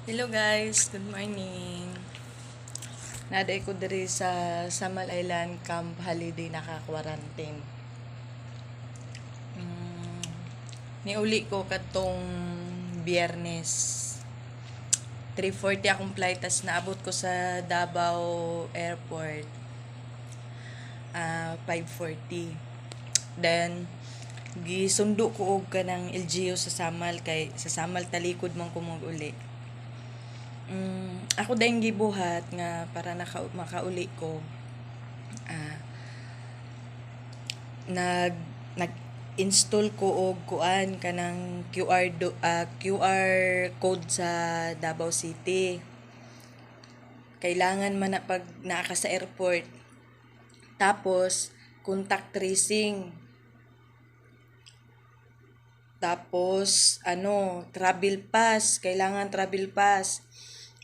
Hello guys, good morning. Naday ko diri sa Samal Island Camp Holiday naka-quarantine. Niuli ko katong Biyernes. 3:40 akong flight tas naabot ko sa Davao Airport. 5:40. Then gisundo ko og kanang LGU sa Samal kay sa Samal talikod man ko uli. Ako dahil gibuhat nga para makauli ko. Ah, nag-install ko og kuan kanang QR code sa Davao City. Kailangan man na pag naa ka sa airport. Tapos contact tracing. Tapos travel pass, kailangan travel pass.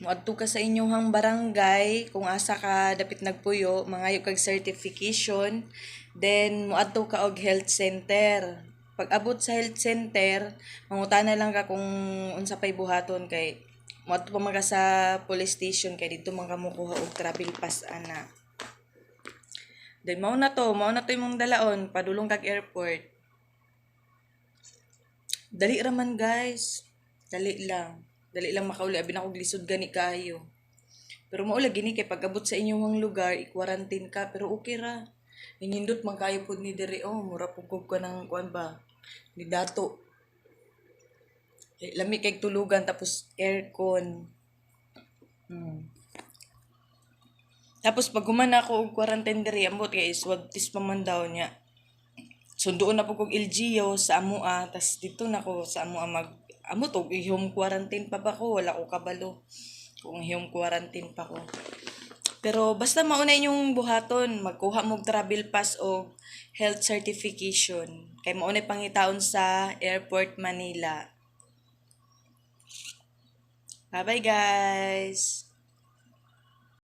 Moadto ka sa inyong barangay kung asa ka dapit nagpuyo, mangayo kag certification, then moadto ka og health center. Pag abot sa health center, mangutana lang ka kung unsa pay buhaton kay moadto pa man ka sa police station kay dito man ka mokuha og travel pass ana. Then mao na to imong dalaon padulong kag airport. Dali raman guys. Dali lang makauli abi na kog lisod gani kaayo. Pero maula gini kay pag-abot sa inyong lugar, i-quarantine ka pero okay ra. Nindot man kayo pud ni diri mura pugog ka ng kuan ba? Ni dato. Lami kay tulugan tapos aircon. Tapos pag human ako og quarantine diri ambot kay swab test pa man daw niya. Sunduon na po kong LGO sa amua, tas dito na ko sa amua amo to, home quarantine pa ba ko, wala ko kabalo kung home quarantine pa ko. Pero basta mauna inyong buhaton, magkuha mog travel pass o health certification. Kay mauna pangitaon sa Airport Manila. Bye bye guys!